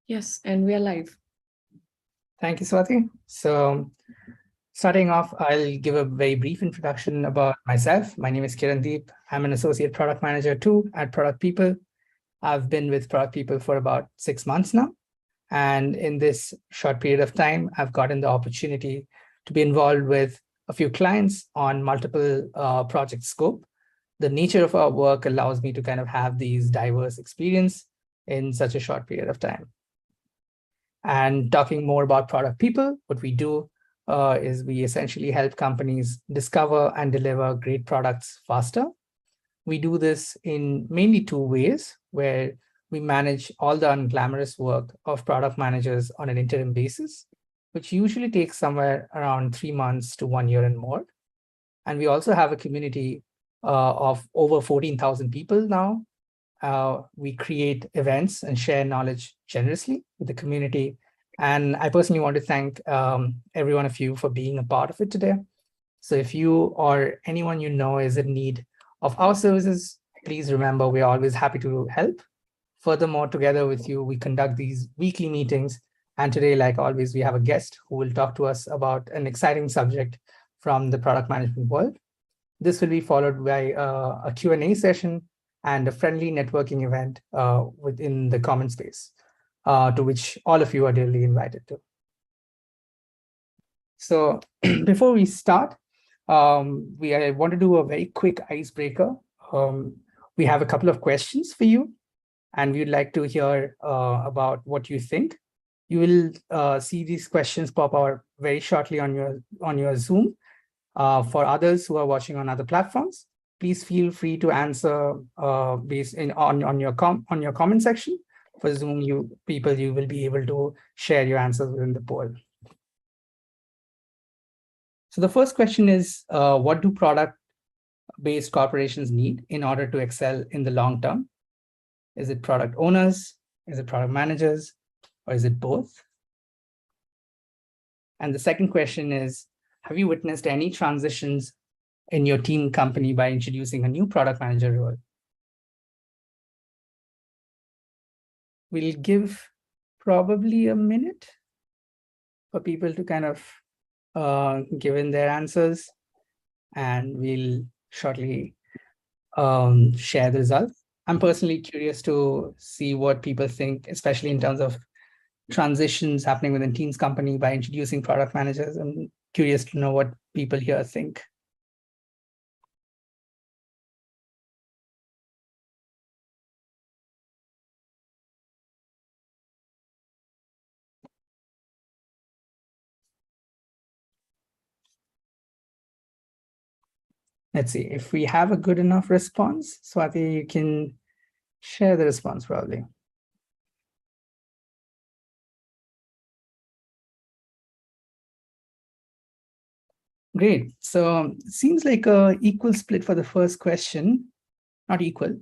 Yes, and we are live. Thank you, Swati. So starting off, I'll give a very brief introduction about myself. My name is Kirandeep. I'm an associate product manager too at Product People. I've been with Product People for about 6 months now. And in this short period of time, I've gotten the opportunity to be involved with a few clients on multiple project scope. The nature of our work allows me to kind of have these diverse experience in such a short period of time. And talking more about Product People, what we do is we essentially help companies discover and deliver great products faster. We do this in mainly two ways, where we manage all the unglamorous work of product managers on an interim basis, which usually takes somewhere around 3 months to 1 year and more. And we also have a community of over 14,000 people now. We create events and share knowledge generously with the community. And I personally want to thank every one of you for being a part of it today. So if you or anyone you know is in need of our services, please remember we're always happy to help. Furthermore, together with you, we conduct these weekly meetings. And today, like always, we have a guest who will talk to us about an exciting subject from the product management world. This will be followed by a Q&A session and a friendly networking event within the common space, to which all of you are dearly invited to. So before we start, I want to do a very quick icebreaker. We have a couple of questions for you, and we'd like to hear about what you think. You will see these questions pop out very shortly on your Zoom. For others who are watching on other platforms, please feel free to answer based on your comment section. For Zoom people, you will be able to share your answers within the poll. So the first question is, what do product-based corporations need in order to excel in the long term? Is it product owners? Is it product managers? Or is it both? And the second question is, have you witnessed any transitions in your team company by introducing a new product manager role? We'll give probably a minute for people to kind of give in their answers, and we'll shortly share the results. I'm personally curious to see what people think, especially in terms of transitions happening within Teams company by introducing product managers. I'm curious to know what people here think. Let's see if we have a good enough response. Swati, you can share the response probably. Great. So it seems like an equal split for the first question. Not equal.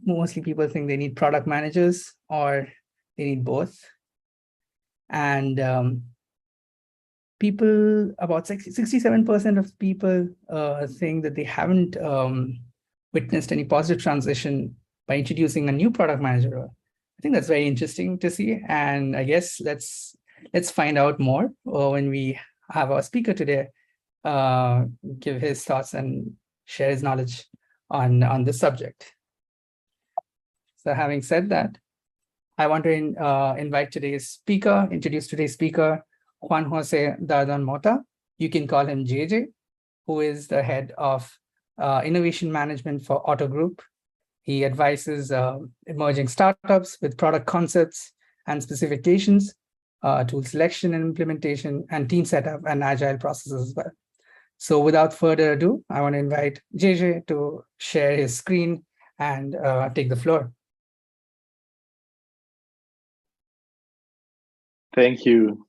Mostly people think they need product managers or they need both. And people, about 67% of people think that they haven't witnessed any positive transition by introducing a new product manager role. I think that's very interesting to see. And I guess let's find out more when we have our speaker today give his thoughts and share his knowledge on this subject. So having said that, I want to introduce today's speaker, Juan Jose Dardan Mota. You can call him JJ, who is the head of innovation management for Auto Group. He advises emerging startups with product concepts and specifications, tool selection and implementation, and team setup and agile processes as well. So without further ado, I want to invite JJ to share his screen and take the floor. Thank you.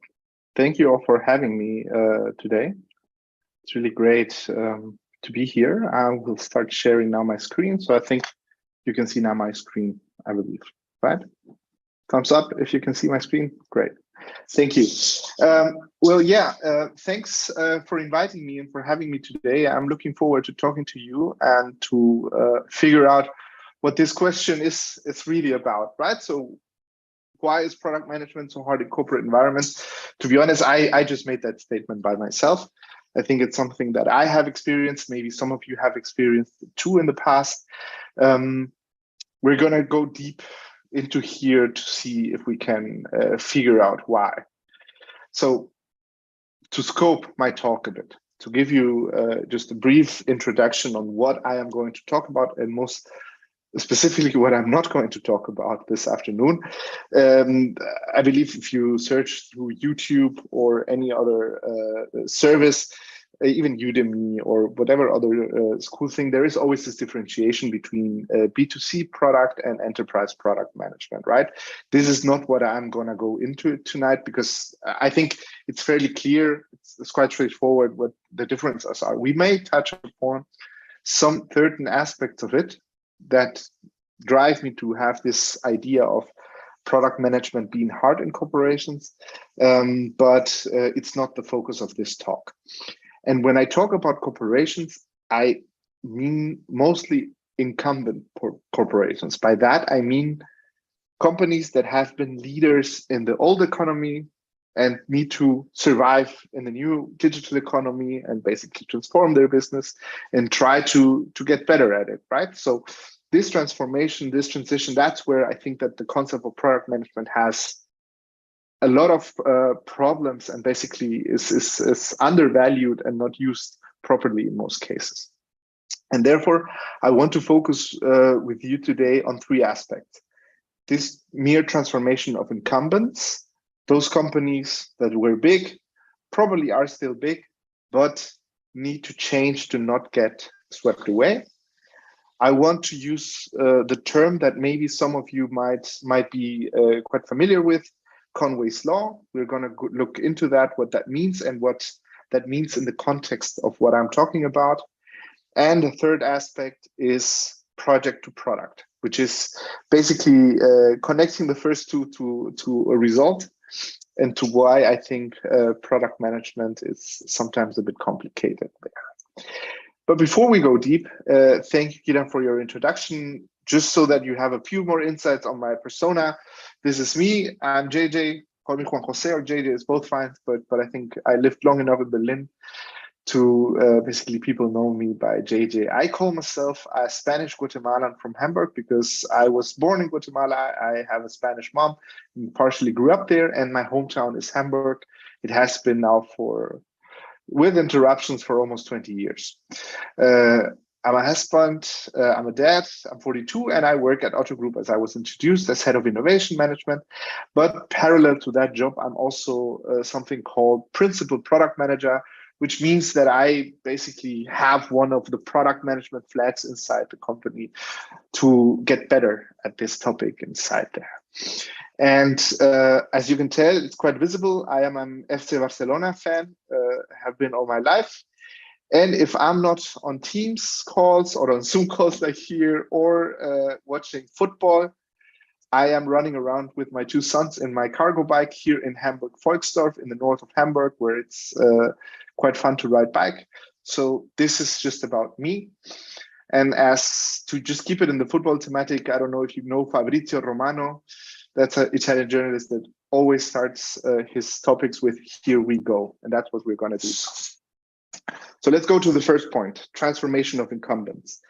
Thank you all for having me today. It's really great to be here. I will start sharing now my screen. So I think you can see now my screen, I believe, right? Thumbs up if you can see my screen. Great. Thank you. Thanks for inviting me and for having me today. I'm looking forward to talking to you and to figure out what this question is really about, right? So why is product management so hard in corporate environments? To be honest, I just made that statement by myself. I think it's something that I have experienced. Maybe some of you have experienced it too in the past. We're going to go deep into here to see if we can figure out why. So to scope my talk a bit, to give you just a brief introduction on what I am going to talk about, and most specifically what I'm not going to talk about this afternoon. I believe if you search through YouTube or any other service, even Udemy or whatever other school thing, there is always this differentiation between B2C product and enterprise product management, right? This is not what I'm going to go into tonight, because I think it's fairly clear. It's quite straightforward what the differences are. We may touch upon some certain aspects of it that drive me to have this idea of product management being hard in corporations, but it's not the focus of this talk. And when I talk about corporations, I mean mostly incumbent corporations. By that, I mean companies that have been leaders in the old economy and need to survive in the new digital economy and basically transform their business and try to get better at it, right? So this transformation, this transition, that's where I think that the concept of product management has a lot of problems and basically is undervalued and not used properly in most cases. And therefore, I want to focus with you today on three aspects. This mere transformation of incumbents, those companies that were big, probably are still big, but need to change to not get swept away. I want to use the term that maybe some of you might be quite familiar with, Conway's law. We're going to look into that, what that means and what that means in the context of what I'm talking about. And the third aspect is project to product, which is basically connecting the first two to a result and to why I think product management is sometimes a bit complicated there. But before we go deep, thank you, Kiran, for your introduction. Just so that you have a few more insights on my persona, this is me. I'm JJ. Call me Juan Jose or JJ is both fine, but I think I lived long enough in Berlin to basically people know me by JJ. I call myself a Spanish Guatemalan from Hamburg because I was born in Guatemala. I have a Spanish mom and partially grew up there, and my hometown is Hamburg. It has been now with interruptions for almost 20 years. I'm a husband, I'm a dad, I'm 42, and I work at Otto Group, as I was introduced, as head of innovation management. But parallel to that job, I'm also something called principal product manager, which means that I basically have one of the product management flags inside the company to get better at this topic inside there. And as you can tell, it's quite visible. I am an FC Barcelona fan, have been all my life. And if I'm not on Teams calls or on Zoom calls like here or watching football, I am running around with my two sons in my cargo bike here in Hamburg-Volksdorf in the north of Hamburg, where it's quite fun to ride bike. So this is just about me. And as to just keep it in the football thematic, I don't know if you know Fabrizio Romano. That's an Italian journalist that always starts his topics with "here we go," and that's what we're going to do. So let's go to the first point, transformation of incumbents.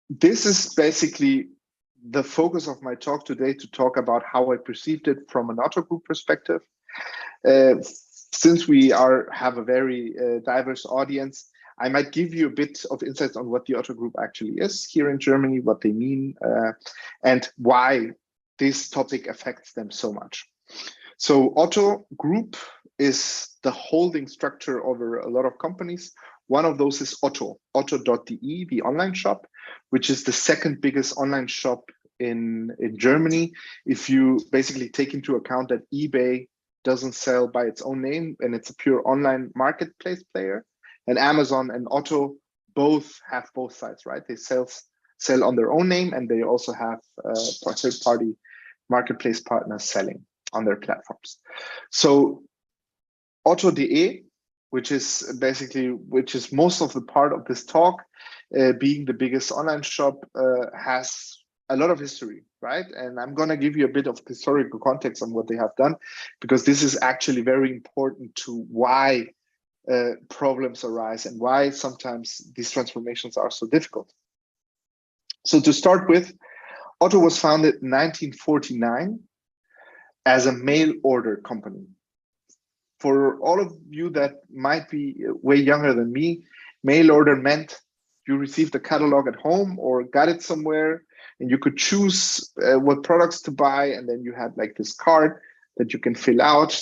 This is basically the focus of my talk today, to talk about how I perceived it from an Otto Group perspective. Since we have a very diverse audience, I might give you a bit of insights on what the Otto Group actually is here in Germany, what they mean, and why this topic affects them so much. So Otto Group is the holding structure over a lot of companies. One of those is Otto, otto.de, the online shop, which is the second biggest online shop in Germany. If you basically take into account that eBay doesn't sell by its own name and it's a pure online marketplace player, and Amazon and Otto both have both sides, right? They sell on their own name, and they also have third-party marketplace partners selling on their platforms. So Otto.de, which is most of the part of this talk, being the biggest online shop, has a lot of history, right? And I'm going to give you a bit of historical context on what they have done, because this is actually very important to why problems arise and why sometimes these transformations are so difficult. So to start with, Otto was founded in 1949 as a mail order company. For all of you that might be way younger than me, mail order meant you received a catalog at home or got it somewhere, and you could choose what products to buy, and then you had like this card that you can fill out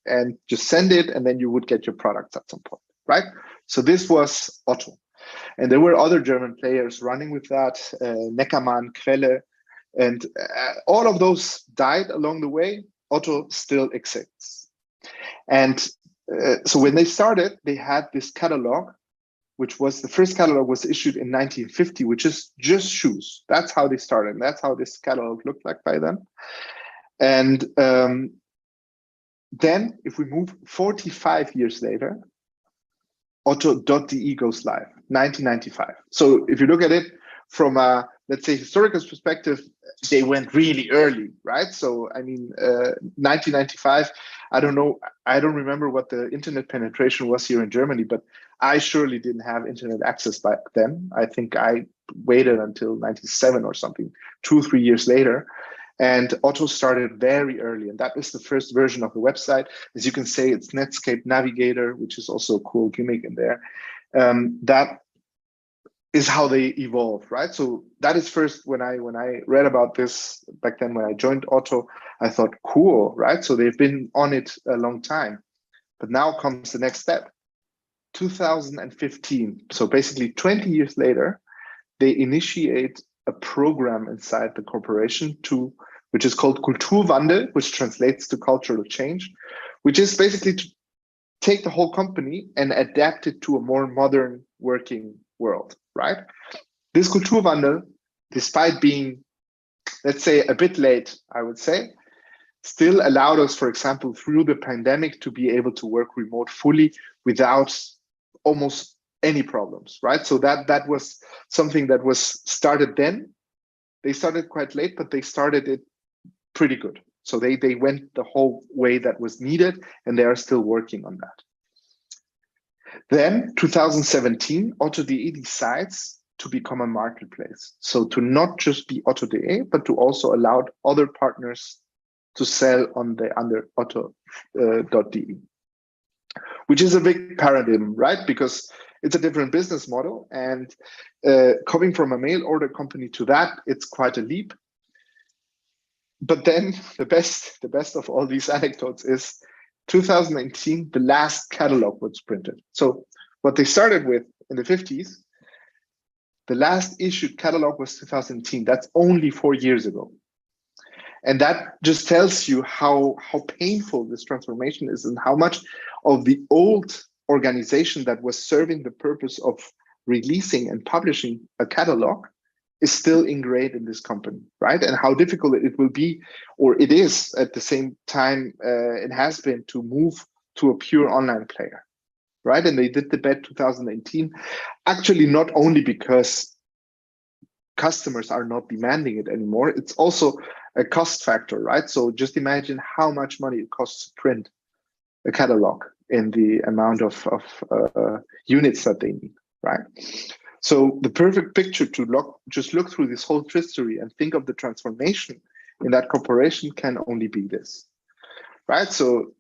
and just send it, and then you would get your products at some point, right? So this was Otto. And there were other German players running with that, Neckermann, Quelle, and all of those died along the way. Otto still exists. And so when they started, they had this catalog, which was the first catalog was issued in 1950, which is just shoes. That's how they started. And that's how this catalog looked like by then. And then if we move 45 years later, Otto.de goes live, 1995. So if you look at it from a, let's say, historical perspective, they went really early, right? So, I mean, 1995, I don't know, I don't remember what the internet penetration was here in Germany, but I surely didn't have internet access back then. I think I waited until 97 or something, 2-3 years later. And Otto started very early, and that is the first version of the website. As you can say, it's Netscape Navigator, which is also a cool gimmick in there. That is how they evolved, right? So that is first when I read about this back then when I joined Otto, I thought, cool, right? So they've been on it a long time. But now comes the next step. 2015, so basically 20 years later, they initiate a program inside the corporation which is called Kulturwandel, which translates to cultural change, which is basically to take the whole company and adapt it to a more modern working world, right? This Kulturwandel, despite being, let's say, a bit late, I would say, still allowed us, for example, through the pandemic to be able to work remote fully without almost any problems, right? So that was something that was started then. They started quite late, but they started it pretty good. So they went the whole way that was needed, and they are still working on that. Then 2017, Otto.de decides to become a marketplace. So to not just be Otto.de, but to also allow other partners to sell under Otto.de, which is a big paradigm, right? Because it's a different business model, and coming from a mail order company to that, it's quite a leap. But then the best of all these anecdotes is 2019, the last catalog was printed. So what they started with in the 50s, the last issued catalog was 2010. That's only 4 years ago. And that just tells you how painful this transformation is and how much of the old organization that was serving the purpose of releasing and publishing a catalog is still ingrained in this company, right? And how difficult it will be, or it is at the same time, it has been to move to a pure online player, right? And they did the bet 2018, actually not only because customers are not demanding it anymore, it's also a cost factor, right? So just imagine how much money it costs to print a catalog in the amount of units that they need, right? So the perfect picture to just look through this whole history and think of the transformation in that corporation can only be this, right? So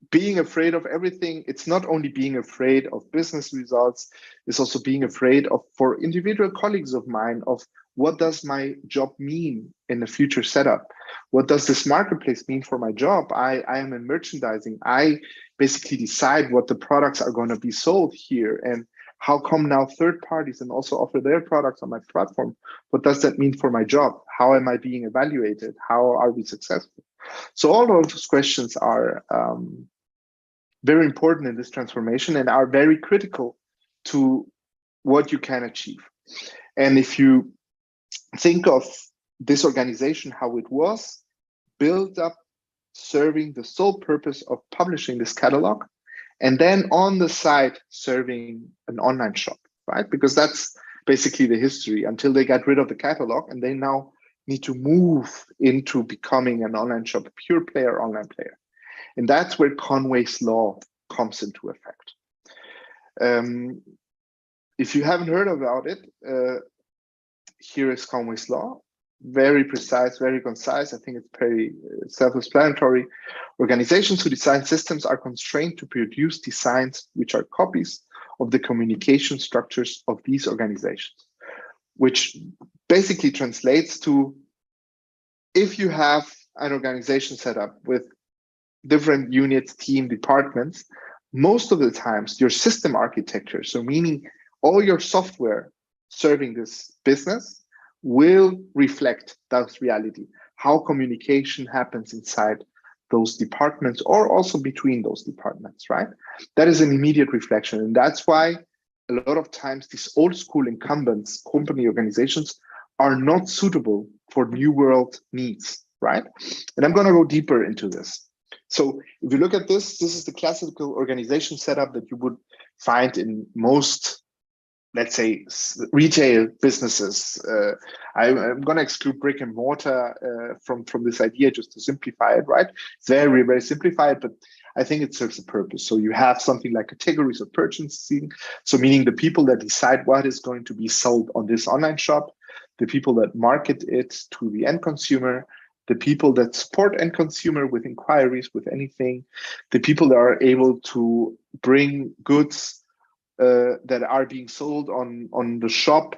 being afraid of everything, it's not only being afraid of business results, it's also being afraid of, for individual colleagues of mine, of what does my job mean in the future setup? What does this marketplace mean for my job? I am in merchandising. I basically decide what the products are going to be sold here. And how come now third parties and also offer their products on my platform? What does that mean for my job? How am I being evaluated? How are we successful? So all of those questions are very important in this transformation and are very critical to what you can achieve. And if you think of this organization, how it was built up, serving the sole purpose of publishing this catalog, and then on the side serving an online shop, right? Because that's basically the history until they got rid of the catalog, and they now need to move into becoming an online shop, a pure player, online player. And that's where Conway's law comes into effect. If you haven't heard about it, here is Conway's law. Very precise, very concise. I think it's very self-explanatory. Organizations who design systems are constrained to produce designs which are copies of the communication structures of these organizations, which basically translates to, if you have an organization set up with different units, team, departments, most of the times your system architecture, so meaning all your software serving this business, will reflect that reality, how communication happens inside those departments or also between those departments, right? That is an immediate reflection. And that's why a lot of times these old school incumbents, company organizations, are not suitable for new world needs, right? And I'm going to go deeper into this. So if you look at this, this is the classical organization setup that you would find in most, let's say, retail businesses. I'm going to exclude brick and mortar from this idea just to simplify it, right? It's very, very simplified, but I think it serves a purpose. So you have something like categories of purchasing. So meaning the people that decide what is going to be sold on this online shop, the people that market it to the end consumer, the people that support end consumer with inquiries, with anything, the people that are able to bring goods that are being sold on the shop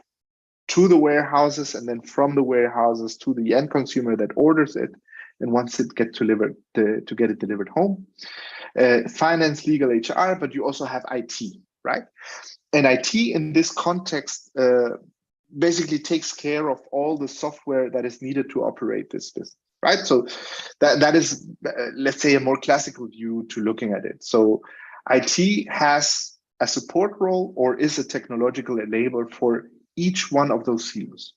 to the warehouses, and then from the warehouses to the end consumer that orders it, and once it gets delivered, to get it delivered home. Finance, legal, HR, but you also have IT, right? And IT in this context basically takes care of all the software that is needed to operate this business, right? So that is, let's say, a more classical view to looking at it. So IT has a support role or is a technological enabler for each one of those silos.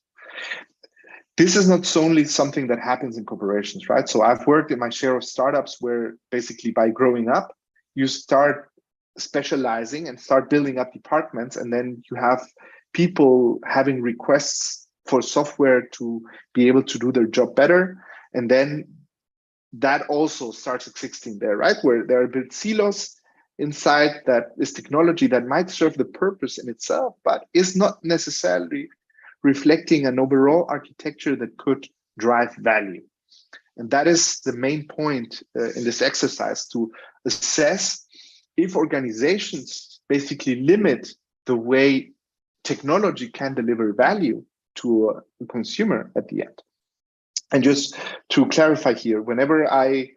This is not solely something that happens in corporations, right? So I've worked in my share of startups where basically by growing up, you start specializing and start building up departments, and then you have people having requests for software to be able to do their job better. And then that also starts existing there, right? Where there are built silos inside that is technology that might serve the purpose in itself, but is not necessarily reflecting an overall architecture that could drive value. And that is the main point in this exercise, to assess if organizations basically limit the way technology can deliver value to a consumer at the end. And just to clarify here, whenever I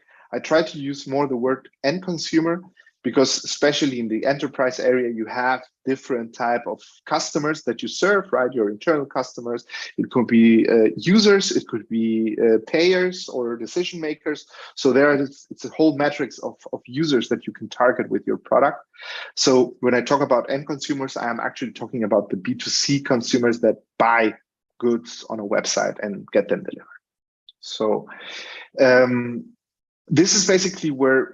try to use more the word end consumer, because especially in the enterprise area, you have different type of customers that you serve, right? Your internal customers, it could be users, it could be payers or decision makers. So it's a whole matrix of users that you can target with your product. So when I talk about end consumers, I am actually talking about the B2C consumers that buy goods on a website and get them delivered. So this is basically where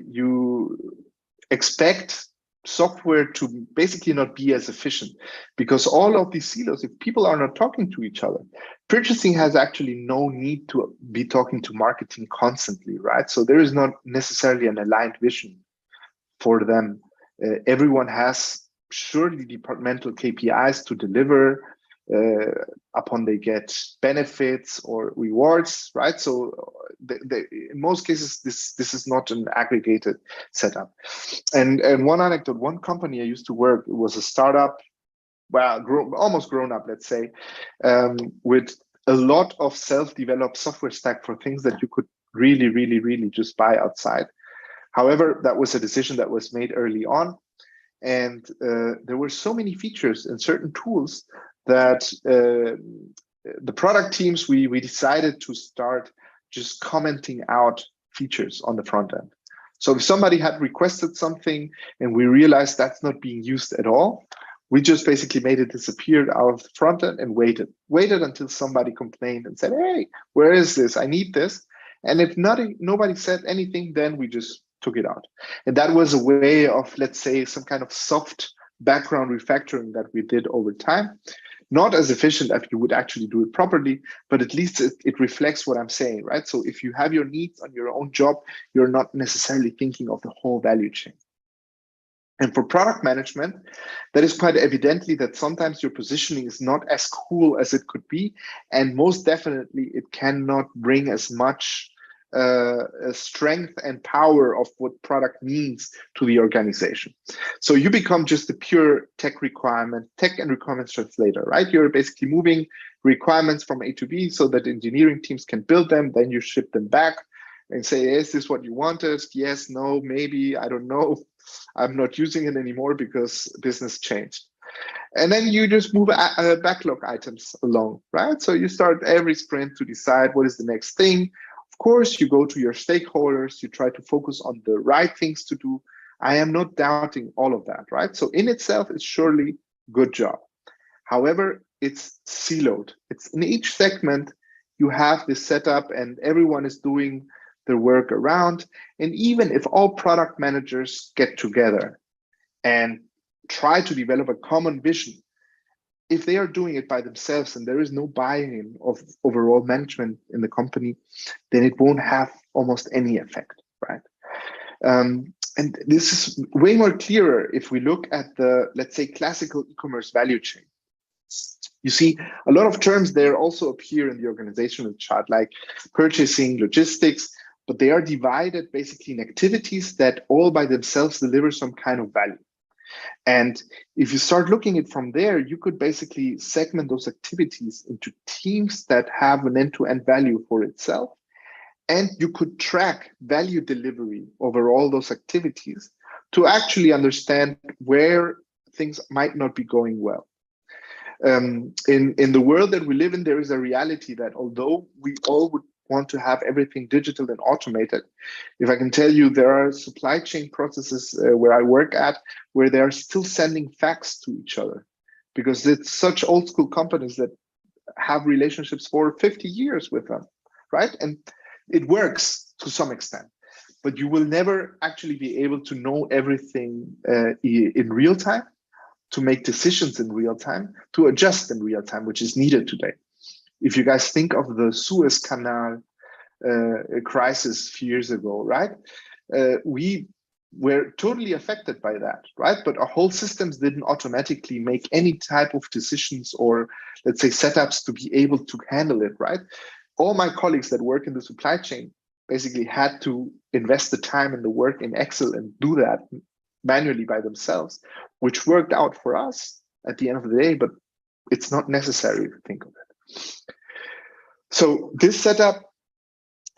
you expect software to basically not be as efficient, because all of these silos, if people are not talking to each other, purchasing has actually no need to be talking to marketing constantly, right? So there is not necessarily an aligned vision for them. Everyone has surely departmental KPIs to deliver upon they get benefits or rewards, right? So in most cases, this is not an aggregated setup. And one anecdote, one company I used to work, it was a startup, well, almost grown up, let's say, with a lot of self-developed software stack for things that you could really just buy outside. However, that was a decision that was made early on. And there were so many features and certain tools that the product teams, we decided to start just commenting out features on the front end. So if somebody had requested something and we realized that's not being used at all, we just basically made it disappear out of the front end and waited until somebody complained and said, hey, where is this? I need this. And if nobody said anything, then we just took it out. And that was a way of, let's say, some kind of soft background refactoring that we did over time. Not as efficient as you would actually do it properly, but at least it reflects what I'm saying, right? So if you have your needs on your own job, you're not necessarily thinking of the whole value chain. And for product management, that is quite evidently that sometimes your positioning is not as cool as it could be. And most definitely, it cannot bring as much strength and power of what product means to the organization. So you become just a pure tech and requirements translator, right? You're basically moving requirements from A to B so that engineering teams can build them. Then you ship them back and say, is this what you wanted? Yes, no, maybe, I don't know. I'm not using it anymore because business changed. And then you just move backlog items along, right? So you start every sprint to decide what is the next thing. Of course, you go to your stakeholders, you try to focus on the right things to do. I am not doubting all of that, right? So in itself, it's surely a good job. However, it's siloed. It's in each segment, you have this setup and everyone is doing their work around. And even if all product managers get together and try to develop a common vision, if they are doing it by themselves and there is no buy-in of overall management in the company, then it won't have almost any effect, right? And this is way more clearer if we look at the, let's say, classical e-commerce value chain. You see, a lot of terms there also appear in the organizational chart, like purchasing, logistics, but they are divided basically in activities that all by themselves deliver some kind of value. And if you start looking at it from there, you could basically segment those activities into teams that have an end-to-end value for itself. And you could track value delivery over all those activities to actually understand where things might not be going well. In the world that we live in, there is a reality that although we all would want to have everything digital and automated, if I can tell you, there are supply chain processes where I work at where they are still sending fax to each other because it's such old school companies that have relationships for 50 years with them, right? And it works to some extent, but you will never actually be able to know everything in real time, to make decisions in real time, to adjust in real time, which is needed today. If you guys think of the Suez Canal crisis a few years ago, right? We were totally affected by that, right? But our whole systems didn't automatically make any type of decisions or, let's say, setups to be able to handle it, right? All my colleagues that work in the supply chain basically had to invest the time and the work in Excel and do that manually by themselves, which worked out for us at the end of the day, but it's not necessary to think of it. So this setup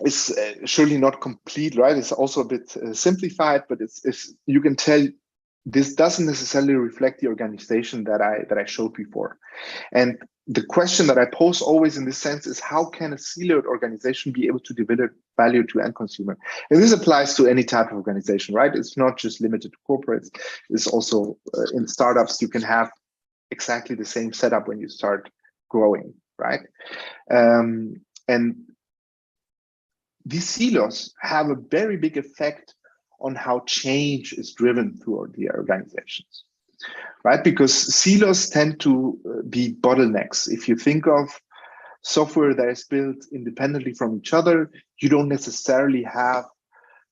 is surely not complete, right? It's also a bit simplified, but it's you can tell this doesn't necessarily reflect the organization that I showed before. And the question that I pose always in this sense is, how can a siloed organization be able to deliver value to end consumer? And this applies to any type of organization, right? It's not just limited to corporates. It's also in startups, you can have exactly the same setup when you start growing, right? And these silos have a very big effect on how change is driven through the organizations, right? Because silos tend to be bottlenecks. If you think of software that is built independently from each other, you don't necessarily have,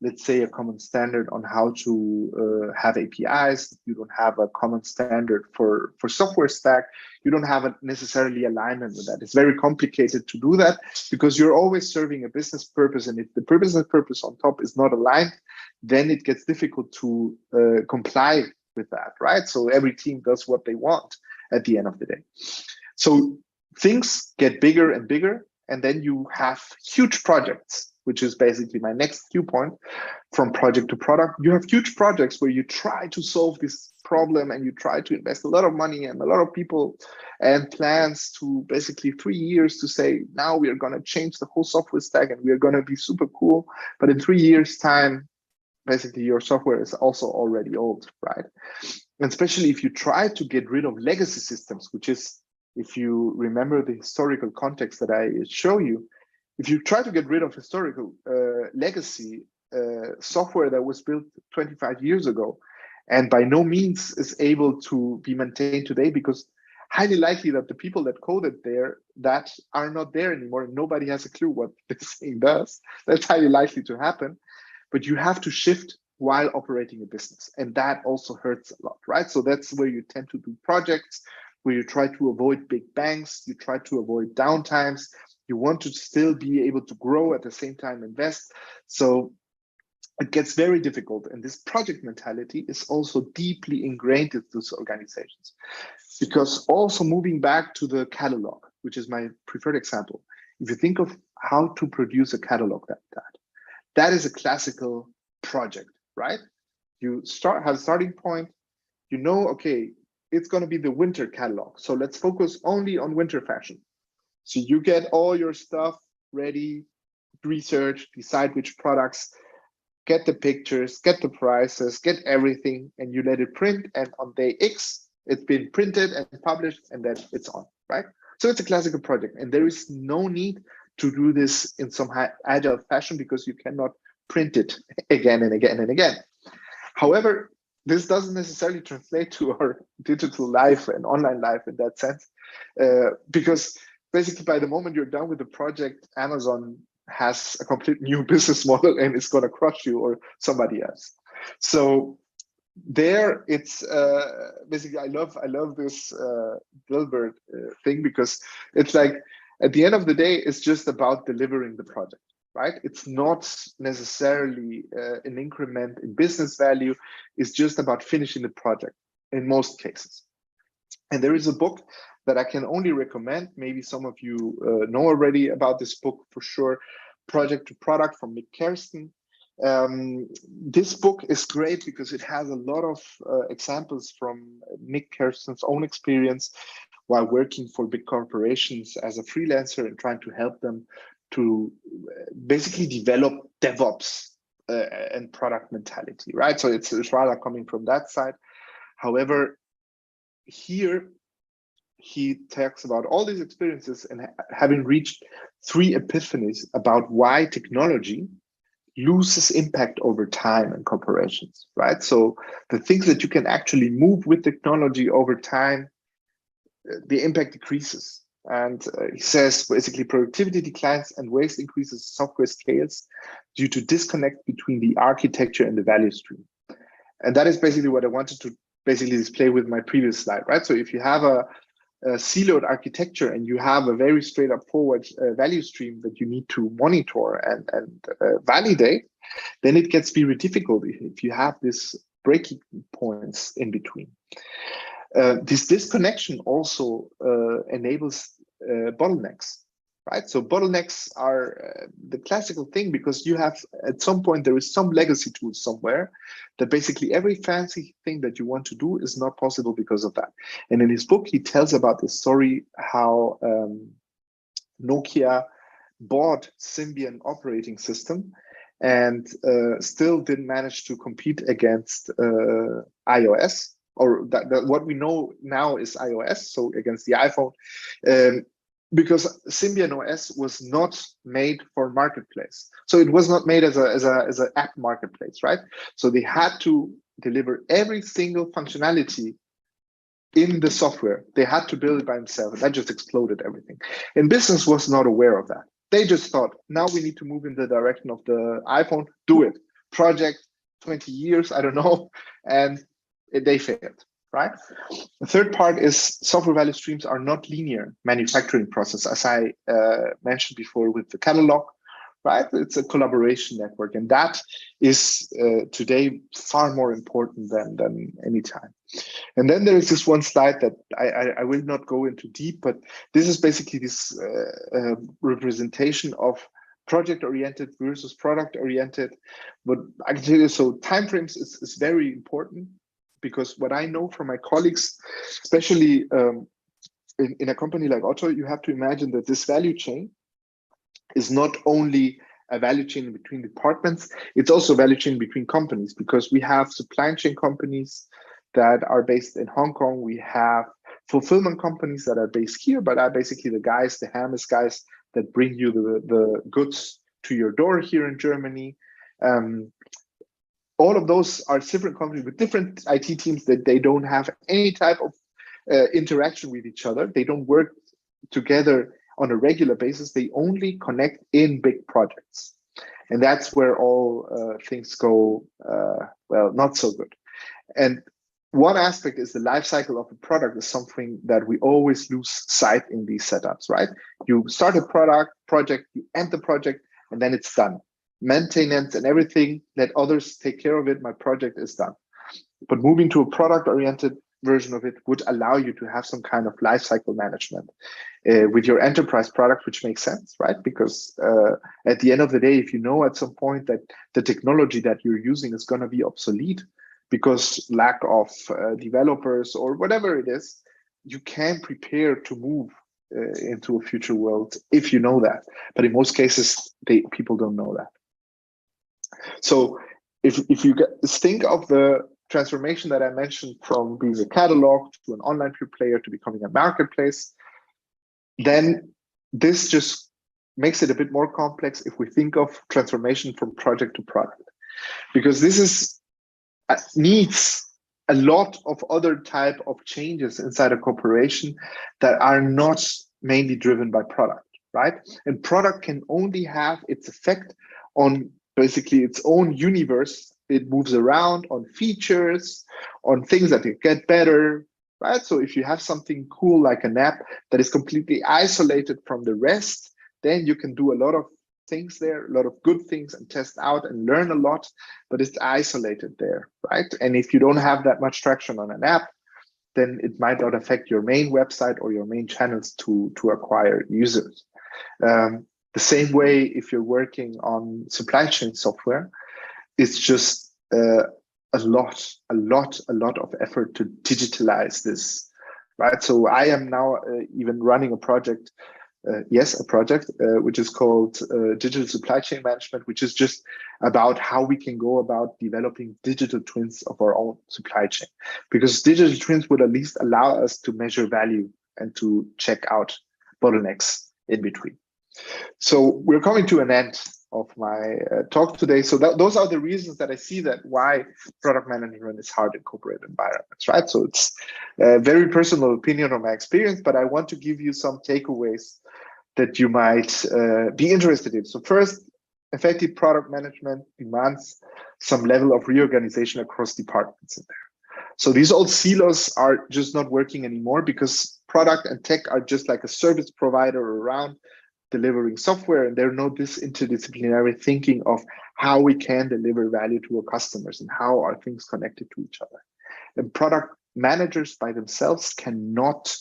let's say, a common standard on how to have APIs. You don't have a common standard for software stack. You don't have a necessarily alignment with that. It's very complicated to do that because you're always serving a business purpose. And if the business purpose on top is not aligned, then it gets difficult to comply with that, right? So every team does what they want at the end of the day. So things get bigger and bigger, and then you have huge projects, which is basically my next viewpoint from project to product. You have huge projects where you try to solve this problem and you try to invest a lot of money and a lot of people and plans to basically 3 years to say, now we are going to change the whole software stack and we are going to be super cool. But in 3 years' time, basically your software is also already old, right? And especially if you try to get rid of legacy systems, which is, if you remember the historical context that I show you, if you try to get rid of historical legacy software that was built 25 years ago, and by no means is able to be maintained today, because highly likely that the people that coded there that are not there anymore, and nobody has a clue what this thing does. That's highly likely to happen. But you have to shift while operating a business, and that also hurts a lot, right? So that's where you tend to do projects where you try to avoid big bangs, you try to avoid downtimes, you want to still be able to grow at the same time invest. So it gets very difficult, and this project mentality is also deeply ingrained into those organizations. Because also moving back to the catalog, which is my preferred example, if you think of how to produce a catalog that is a classical project, right? You have a starting point, you know, okay, it's going to be the winter catalog, so let's focus only on winter fashion. So you get all your stuff ready, research, decide which products, get the pictures, get the prices, get everything, and you let it print, and on day X, it's been printed and published, and then it's on, right? So it's a classical project, and there is no need to do this in some agile fashion, because you cannot print it again and again and again. However, this doesn't necessarily translate to our digital life and online life in that sense, because basically by the moment you're done with the project, Amazon has a complete new business model and it's going to crush you or somebody else. So there it's basically I love this Dilbert thing, because it's like at the end of the day it's just about delivering the project, right? It's not necessarily an increment in business value. It's just about finishing the project in most cases. And there is a book that I can only recommend. Maybe some of you know already about this book for sure, Project to Product from Mick Kirsten. This book is great because it has a lot of examples from Mick Kirsten's own experience while working for big corporations as a freelancer and trying to help them to basically develop DevOps and product mentality, right? So it's rather coming from that side. However, here he talks about all these experiences and having reached 3 epiphanies about why technology loses impact over time in corporations, right? So the things that you can actually move with technology over time, the impact decreases. And he says basically productivity declines and waste increases, software scales due to disconnect between the architecture and the value stream. And that is basically what I wanted to basically display with my previous slide, right? So if you have a siloed architecture and you have a very straight up forward value stream that you need to monitor and validate, then it gets very difficult if you have this breaking points in between. This disconnection also enables bottlenecks, right? So bottlenecks are the classical thing, because you have at some point there is some legacy tool somewhere that basically every fancy thing that you want to do is not possible because of that. And in his book, he tells about the story how Nokia bought Symbian operating system and still didn't manage to compete against iOS, or that what we know now is iOS, so against the iPhone, because Symbian OS was not made for marketplace. So it was not made as an app marketplace, right? So they had to deliver every single functionality in the software. They had to build it by themselves. That just exploded everything. And business was not aware of that. They just thought, now we need to move in the direction of the iPhone, do it. Project, 20 years, I don't know. And they failed, right? The third part is software value streams are not linear manufacturing process, as I mentioned before with the catalog, right? It's a collaboration network, and that is today far more important than any time. And then there is this one slide that I will not go into deep, but this is basically this representation of project-oriented versus product-oriented. But I can tell you, so timeframes is very important, because what I know from my colleagues, especially in a company like Otto, you have to imagine that this value chain is not only a value chain between departments, it's also a value chain between companies, because we have supply chain companies that are based in Hong Kong. We have fulfillment companies that are based here, but are basically the guys, the Hermes guys that bring you the goods to your door here in Germany. all of those are different companies with different IT teams that they don't have any type of interaction with each other. They don't work together on a regular basis. They only connect in big projects. And that's where all things go, well, not so good. And one aspect is the life cycle of a product is something that we always lose sight in these setups, right? You start a project, you end the project, and then it's done. Maintenance and everything, let others take care of it. My project is done. But moving to a product-oriented version of it would allow you to have some kind of life cycle management with your enterprise product, which makes sense, right? Because at the end of the day, if you know at some point that the technology that you're using is going to be obsolete because lack of developers or whatever it is, you can prepare to move into a future world if you know that. But in most cases, people don't know that. So if you think of the transformation that I mentioned from being a catalog to an online pure player to becoming a marketplace, then this just makes it a bit more complex if we think of transformation from project to product, because this needs a lot of other type of changes inside a corporation that are not mainly driven by product, right? And product can only have its effect on basically its own universe. It moves around on features, on things that get better, right? So if you have something cool like an app that is completely isolated from the rest, then you can do a lot of things there, a lot of good things, and test out and learn a lot, but it's isolated there, right? And if you don't have that much traction on an app, then it might not affect your main website or your main channels to acquire users. The same way if you're working on supply chain software, it's just a lot of effort to digitalize this, right? So I am now even running a project, which is called Digital Supply Chain Management, which is just about how we can go about developing digital twins of our own supply chain, because digital twins would at least allow us to measure value and to check out bottlenecks in between. So we're coming to an end of my talk today. So those are the reasons that I see that why product management is hard in corporate environments, right? So it's a very personal opinion on my experience, but I want to give you some takeaways that you might be interested in. So first, effective product management demands some level of reorganization across departments in there. So these old silos are just not working anymore because product and tech are just like a service provider around delivering software, and there's no this interdisciplinary thinking of how we can deliver value to our customers and how are things connected to each other. And product managers by themselves cannot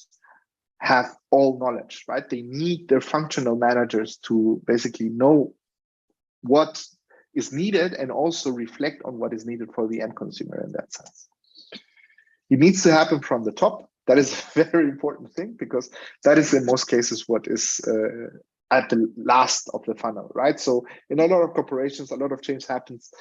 have all knowledge, right? They need their functional managers to basically know what is needed and also reflect on what is needed for the end consumer in that sense. It needs to happen from the top. That is a very important thing because that is in most cases what is at the last of the funnel, right? So in a lot of corporations, a lot of change happens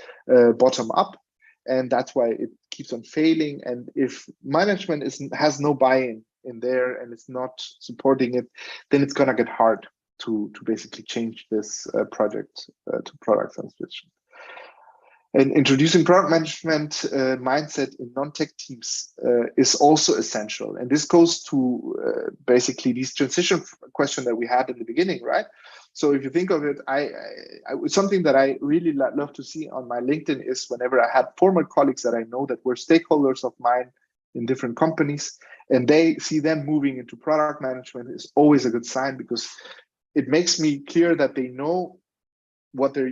bottom up, and that's why it keeps on failing. And if management has no buy-in in there and it's not supporting it, then it's gonna get hard to basically change this project to product transition. And introducing product management mindset in non-tech teams is also essential. And this goes to basically this transition question that we had in the beginning, right? So if you think of it, something that I really love to see on my LinkedIn is whenever I had former colleagues that I know that were stakeholders of mine in different companies, and they see them moving into product management is always a good sign because it makes me clear that they know what their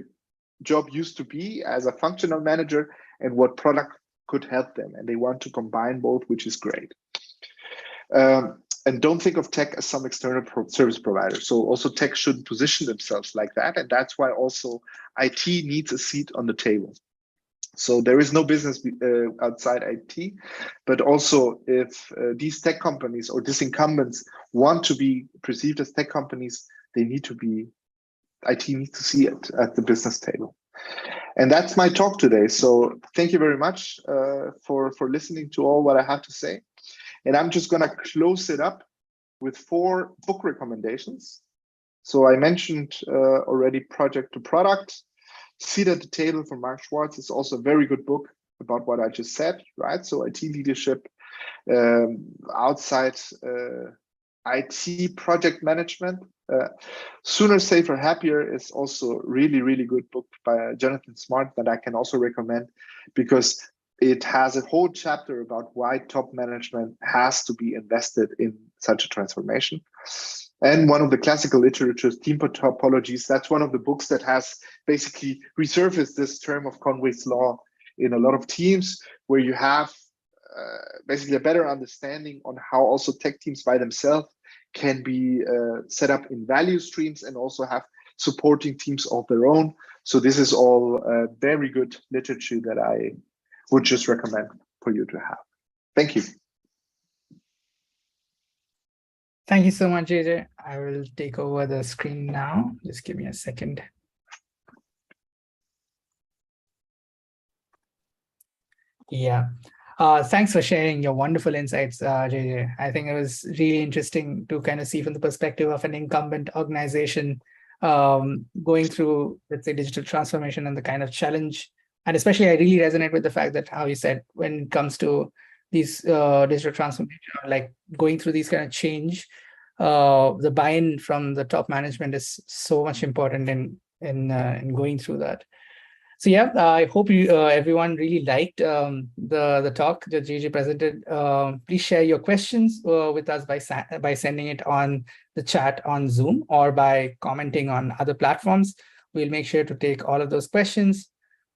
job used to be as a functional manager and what product could help them, and they want to combine both, which is great. And don't think of tech as some external service provider. So also tech should position themselves like that, and that's why also IT needs a seat on the table. So there is no business outside IT, but also if these tech companies or these incumbents want to be perceived as tech companies, they need to be IT needs to see it at the business table. And that's my talk today. So thank you very much for listening to all what I have to say. And I'm just going to close it up with 4 book recommendations. So I mentioned already Project to Product. Seat at the Table from Mark Schwartz is also a very good book about what I just said, right? So IT leadership, outside IT project management. Sooner, Safer, Happier is also really, really good book by Jonathan Smart that I can also recommend, because it has a whole chapter about why top management has to be invested in such a transformation. And one of the classical literatures, Team Topologies, that's one of the books that has basically resurfaced this term of Conway's law in a lot of teams, where you have basically a better understanding on how also tech teams by themselves can be set up in value streams and also have supporting teams of their own. So this is all very good literature that I would just recommend for you to have. Thank you. Thank you so much, JJ. I will take over the screen now. Just give me a second. Yeah. Thanks for sharing your wonderful insights, JJ. I think it was really interesting to kind of see from the perspective of an incumbent organization going through, let's say, digital transformation and the kind of challenge. And especially, I really resonate with the fact that how you said when it comes to these digital transformation, like going through these kind of change, the buy-in from the top management is so much important in going through that. So yeah, I hope you everyone really liked the talk that JJ presented. Please share your questions with us by sending it on the chat on Zoom or by commenting on other platforms. We'll make sure to take all of those questions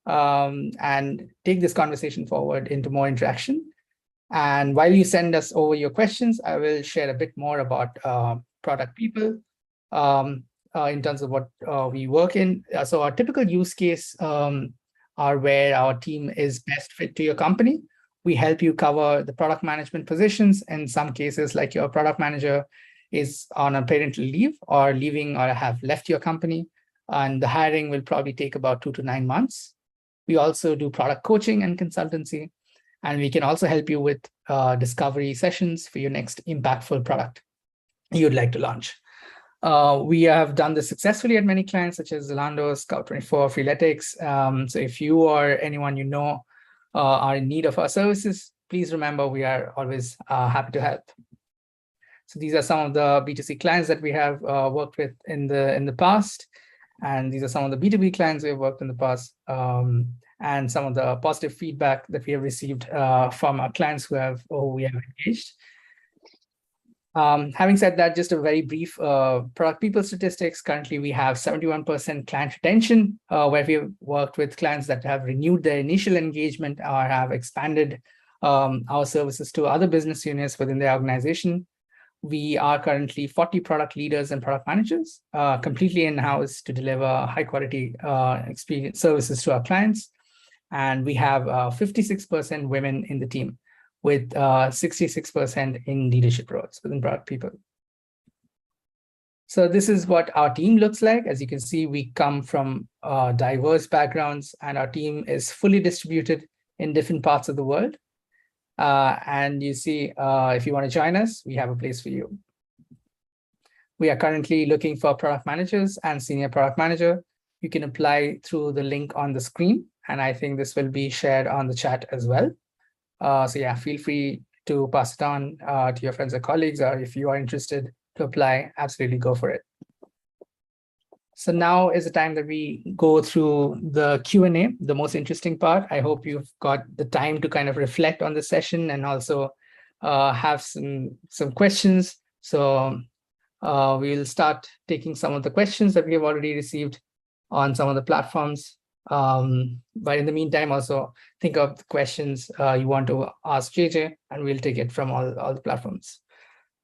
and take this conversation forward into more interaction. And while you send us over your questions, I will share a bit more about product people. In terms of what we work in. So our typical use case are where our team is best fit to your company. We help you cover the product management positions. In some cases, like your product manager is on a parental leave or leaving or have left your company, and the hiring will probably take about 2 to 9 months. We also do product coaching and consultancy, and we can also help you with discovery sessions for your next impactful product you'd like to launch. We have done this successfully at many clients such as Zalando, Scout24, Freeletics. So if you or anyone you know are in need of our services, please remember we are always happy to help. So these are some of the B2C clients that we have worked with in the past, and these are some of the B2B clients we have worked in the past, and some of the positive feedback that we have received from our clients who we have engaged. Having said that, just a very brief product people statistics. Currently, we have 71% client retention, where we have worked with clients that have renewed their initial engagement or have expanded our services to other business units within their organization. We are currently 40 product leaders and product managers, completely in-house to deliver high-quality experience services to our clients. And we have 56% women in the team, with 66% in leadership roles within product people. So this is what our team looks like. As you can see, we come from diverse backgrounds, and our team is fully distributed in different parts of the world. And you see, if you want to join us, we have a place for you. We are currently looking for product managers and senior product manager. You can apply through the link on the screen, and I think this will be shared on the chat as well. So yeah, feel free to pass it on to your friends or colleagues, or if you are interested to apply, absolutely go for it. So now is the time that we go through the Q&A, the most interesting part. I hope you've got the time to kind of reflect on the session and also have some questions. So we'll start taking some of the questions that we have already received on some of the platforms. But in the meantime, also think of the questions you want to ask JJ, and we'll take it from all the platforms.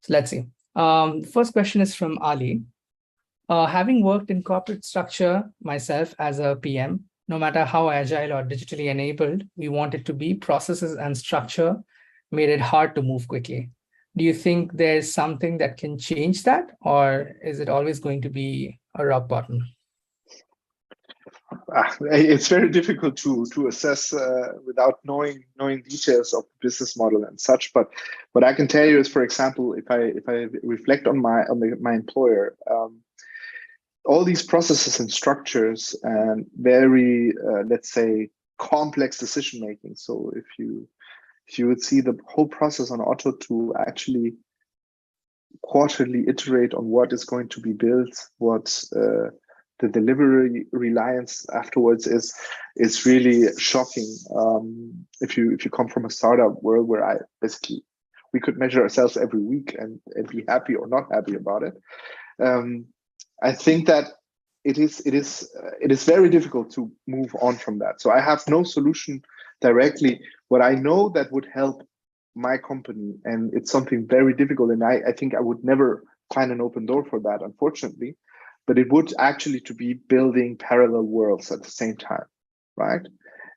So let's see. The first question is from Ali. Having worked in corporate structure myself as a PM, no matter how agile or digitally enabled we want it to be, processes and structure made it hard to move quickly. Do you think there's something that can change that, or is it always going to be a rock bottom? It's very difficult to assess without knowing details of the business model and such. But what I can tell you is, for example, if I reflect on my employer, all these processes and structures and very, let's say, complex decision making. So if you would see the whole process on Otto to actually quarterly iterate on what is going to be built, what the delivery reliance afterwards is really shocking. If you come from a startup world where we could measure ourselves every week and be happy or not happy about it. I think that it is very difficult to move on from that. So I have no solution directly. What I know that would help my company, and it's something very difficult, and I think I would never find an open door for that, unfortunately, but it would actually to be building parallel worlds at the same time, right?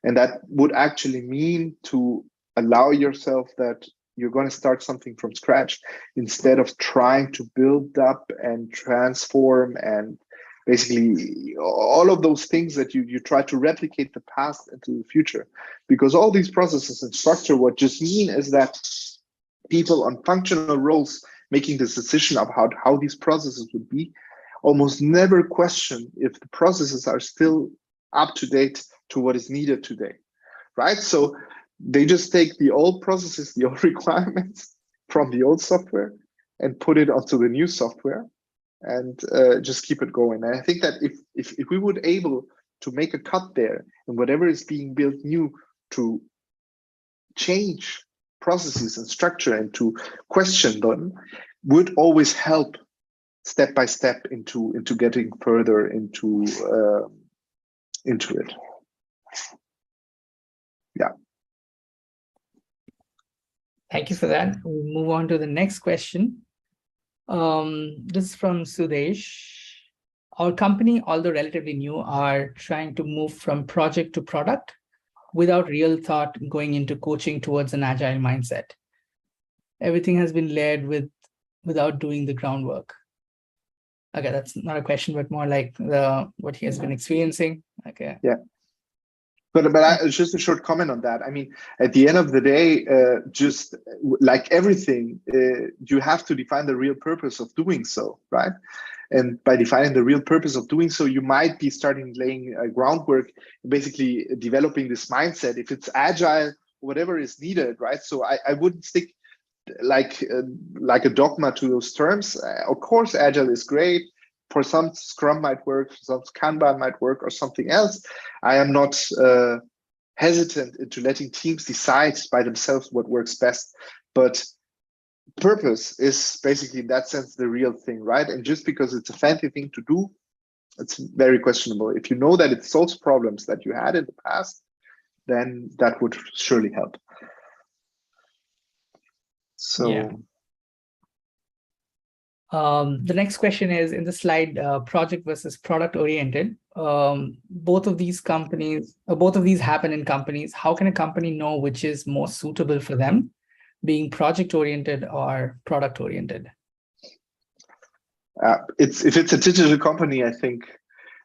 And that would actually mean to allow yourself that you're going to start something from scratch instead of trying to build up and transform and basically all of those things that you try to replicate the past into the future. Because all these processes and structure what just mean is that people on functional roles making this decision about how these processes would be almost never question if the processes are still up to date to what is needed today, right? So they just take the old processes, the old requirements from the old software and put it onto the new software and just keep it going. And I think that if we would able to make a cut there and whatever is being built new to change processes and structure and to question them would always help step by step into getting further into it. Yeah. Thank you for that. We'll move on to the next question. This is from Sudesh. Our company, although relatively new, are trying to move from project to product without real thought going into coaching towards an agile mindset. Everything has been layered without doing the groundwork. Okay, that's not a question, but more like what he has been experiencing. Okay. Yeah. But just a short comment on that. I mean, at the end of the day, just like everything, you have to define the real purpose of doing so, right? And by defining the real purpose of doing so, you might be starting laying groundwork, basically developing this mindset. If it's agile, whatever is needed, right? So I wouldn't stick like a dogma to those terms. Of course, agile is great. For some, Scrum might work, for some Kanban might work, or something else. I am not hesitant into letting teams decide by themselves what works best. But purpose is basically, in that sense, the real thing, right? And just because it's a fancy thing to do, it's very questionable. If you know that it solves problems that you had in the past, then that would surely help. So. Yeah. The next question is in the slide, project versus product oriented. Both of these happen in companies. How can a company know which is more suitable for them, being project oriented or product oriented? If it's a digital company, I think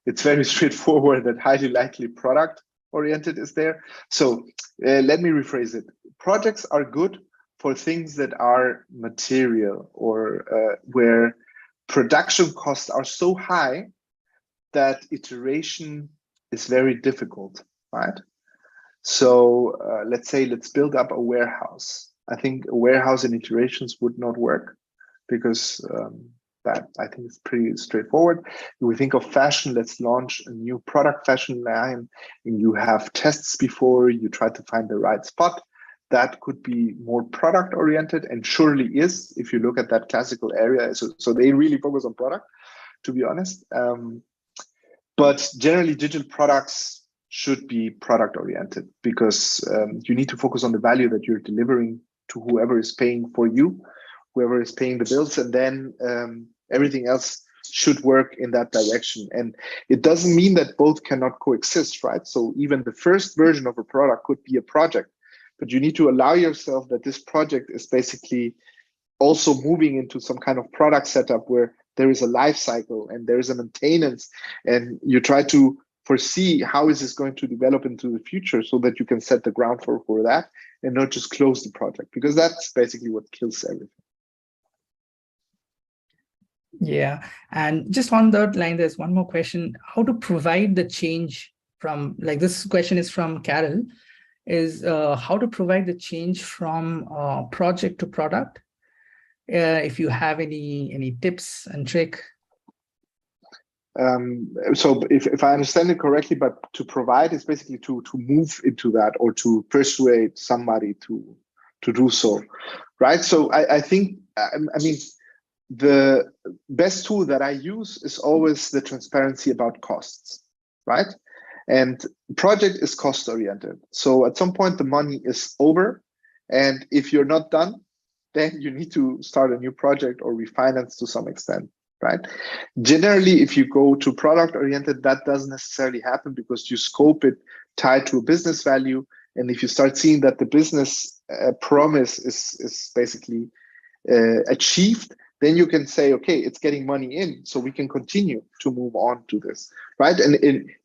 it's very straightforward that highly likely product oriented is there. So let me rephrase it. Projects are good for things that are material or where production costs are so high that iteration is very difficult, right? So let's build up a warehouse. I think a warehouse and iterations would not work because that I think is pretty straightforward. If we think of fashion, let's launch a new product fashion line and you have tests before you try to find the right spot. That could be more product oriented and surely is if you look at that classical area. So they really focus on product, to be honest. But generally digital products should be product oriented because you need to focus on the value that you're delivering to whoever is paying for you, whoever is paying the bills, and then everything else should work in that direction. And it doesn't mean that both cannot coexist, right? So even the first version of a product could be a project. But you need to allow yourself that this project is basically also moving into some kind of product setup where there is a life cycle and there is a maintenance and you try to foresee how is this going to develop into the future so that you can set the ground for that and not just close the project, because that's basically what kills everything. Yeah. And just on that line, there's one more question. How to provide the change from, like, this question is from Carol, is how to provide the change from project to product? If you have any tips and trick. So if I understand it correctly, but to provide is basically to move into that or to persuade somebody to do so, right? So I think, I mean, the best tool that I use is always the transparency about costs, right? And project is cost oriented. So at some point the money is over, and if you're not done, then you need to start a new project or refinance to some extent, right? Generally, if you go to product oriented, that doesn't necessarily happen because you scope it tied to a business value. And if you start seeing that the business promise is basically achieved, then you can say, okay, it's getting money in, so we can continue to move on to this, right? And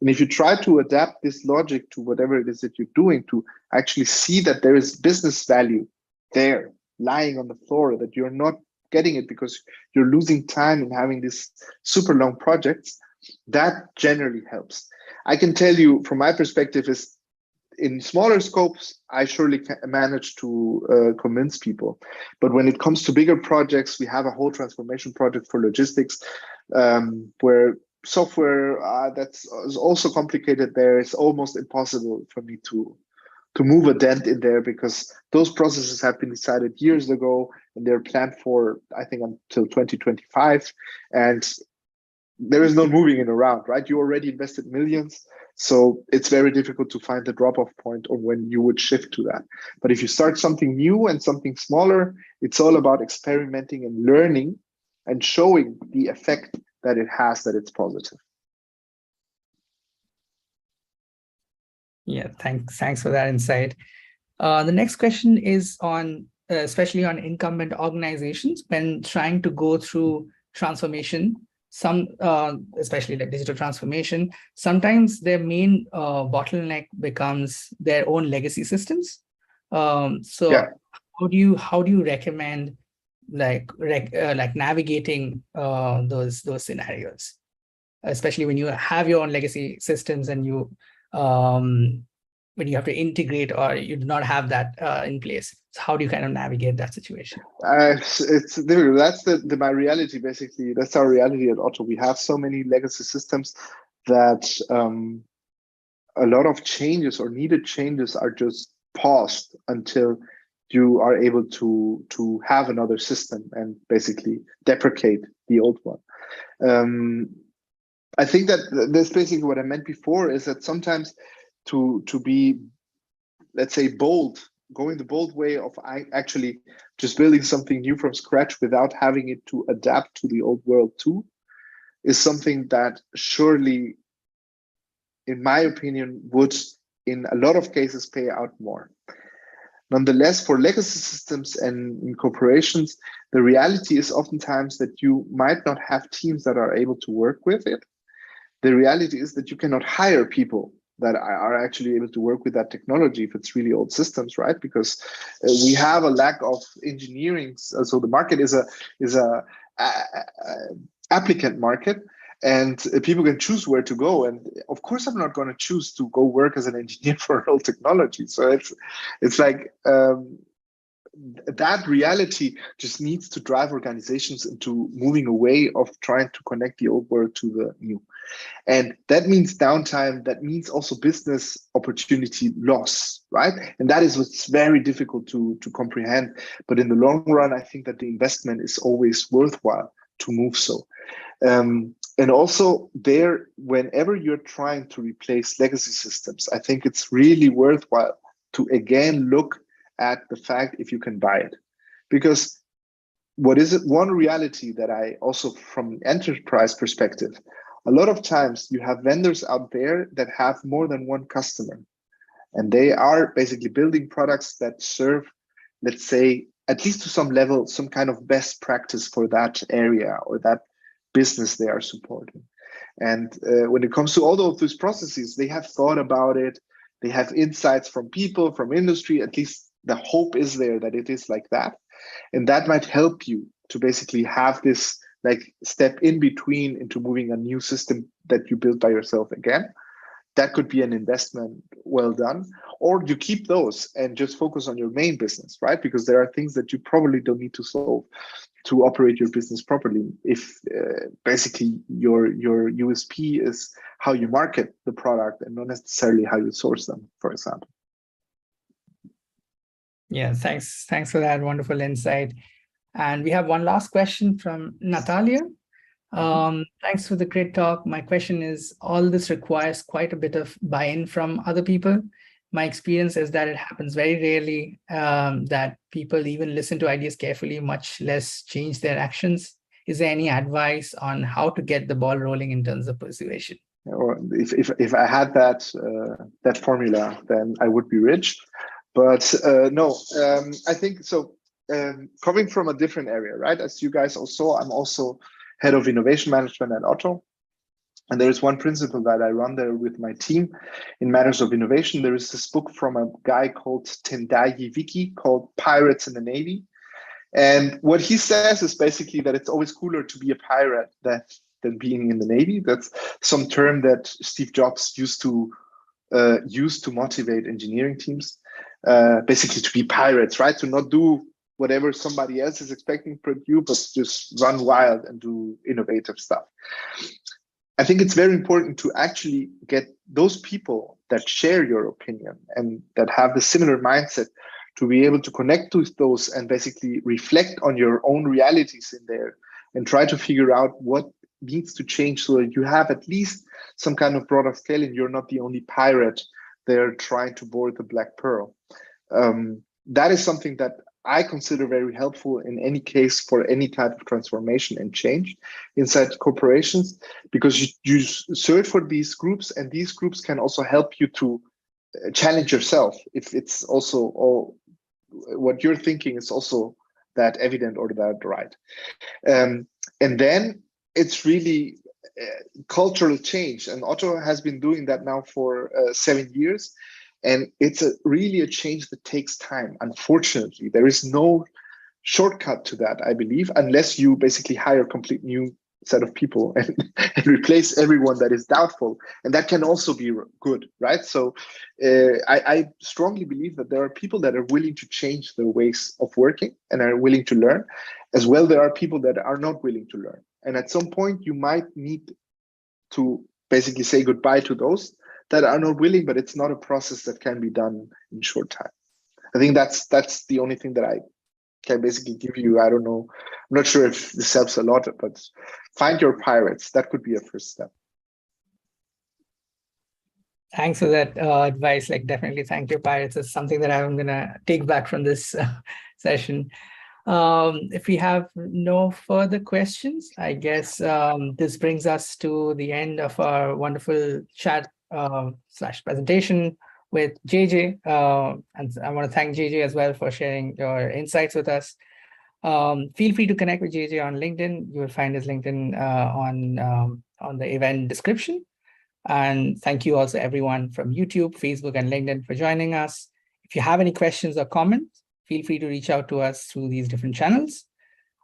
if you try to adapt this logic to whatever it is that you're doing, to actually see that there is business value there lying on the floor, that you're not getting it because you're losing time in having these super long projects, that generally helps. I can tell you from my perspective is, in smaller scopes, I surely can manage to convince people. But when it comes to bigger projects, we have a whole transformation project for logistics, where software that's is also complicated there. It's almost impossible for me to move a dent in there because those processes have been decided years ago and they're planned for, I think, until 2025. And there is no moving it around, right? You already invested millions. So it's very difficult to find the drop-off point on when you would shift to that. But if you start something new and something smaller, it's all about experimenting and learning and showing the effect that it has, that it's positive. Yeah, thanks for that insight. The next question is on, especially on incumbent organizations when trying to go through transformation. Some, especially like digital transformation, sometimes their main bottleneck becomes their own legacy systems. So yeah. How do you recommend like navigating those scenarios, especially when you have your own legacy systems and you when you have to integrate or you do not have that in place? So how do you kind of navigate that situation? It's difficult. That's my reality, basically. That's our reality at Otto. We have so many legacy systems that a lot of changes or needed changes are just paused until you are able to have another system and basically deprecate the old one. I think that that's basically what I meant before, is that sometimes to be, let's say, bold, going the bold way of actually just building something new from scratch without having it to adapt to the old world too, is something that surely, in my opinion, would in a lot of cases pay out more. Nonetheless, for legacy systems and in corporations, the reality is oftentimes that you might not have teams that are able to work with it. The reality is that you cannot hire people that are actually able to work with that technology if it's really old systems, right? Because we have a lack of engineering. So the market is a applicant market, and people can choose where to go. And of course, I'm not going to choose to go work as an engineer for old technology. So it's like that reality just needs to drive organizations into moving away of trying to connect the old world to the new. And that means downtime. That means also business opportunity loss, right? And that is what's very difficult to comprehend. But in the long run, I think that the investment is always worthwhile to move so. And also there, whenever you're trying to replace legacy systems, I think it's really worthwhile to again look at the fact if you can buy it. Because what is it? One reality that I also, from an enterprise perspective, a lot of times you have vendors out there that have more than one customer, and they are basically building products that serve, let's say, at least to some level, some kind of best practice for that area or that business they are supporting. And when it comes to all of these processes, they have thought about it. They have insights from people, from industry. At least the hope is there that it is like that. And that might help you to basically have this like step in between into moving a new system that you built by yourself again, that could be an investment well done. Or you keep those and just focus on your main business, right? Because there are things that you probably don't need to solve to operate your business properly. If basically your USP is how you market the product and not necessarily how you source them, for example. Yeah, thanks for that wonderful insight. And we have one last question from Natalia. Thanks for the great talk. My question is, all this requires quite a bit of buy-in from other people. My experience is that it happens very rarely, that people even listen to ideas carefully, much less change their actions. Is there any advice on how to get the ball rolling in terms of persuasion? Or if I had that formula, then I would be rich. But no, I think so. Coming from a different area, right? As you guys all saw, I'm also head of innovation management at Otto. And there is one principle that I run there with my team in matters of innovation. There is this book from a guy called Tendayi Viki called Pirates in the Navy. And what he says is basically that it's always cooler to be a pirate than being in the Navy. That's some term that Steve Jobs used to motivate engineering teams, basically to be pirates, right? To not do whatever somebody else is expecting from you, but just run wild and do innovative stuff. I think it's very important to actually get those people that share your opinion and that have the similar mindset to be able to connect with those and basically reflect on your own realities in there and try to figure out what needs to change so that you have at least some kind of broader scale and you're not the only pirate there trying to board the Black Pearl. That is something that I consider very helpful in any case for any type of transformation and change inside corporations, because you search for these groups and these groups can also help you to challenge yourself if it's also all what you're thinking is also that evident or that right. And then it's really cultural change, and Otto has been doing that now for 7 years. And it's really a change that takes time. Unfortunately, there is no shortcut to that, I believe, unless you basically hire a complete new set of people and replace everyone that is doubtful. And that can also be good, right? So I strongly believe that there are people that are willing to change their ways of working and are willing to learn. As well, there are people that are not willing to learn. And at some point, you might need to basically say goodbye to those that are not willing, but it's not a process that can be done in short time. I think that's the only thing that I can basically give you. I don't know. I'm not sure if this helps a lot, but find your pirates. That could be a first step. Thanks for that advice. Like, definitely thank your pirates. It's something that I'm going to take back from this session. If we have no further questions, I guess this brings us to the end of our wonderful chat / presentation with JJ. And I want to thank JJ as well for sharing your insights with us. Feel free to connect with JJ on LinkedIn. You will find his LinkedIn on the event description. And thank you also everyone from YouTube, Facebook, and LinkedIn for joining us. If you have any questions or comments, feel free to reach out to us through these different channels.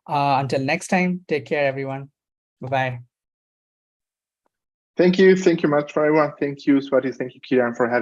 Until next time, take care, everyone. Bye-bye. Thank you. Thank you much for everyone. Thank you, Swati. Thank you, Kiran, for having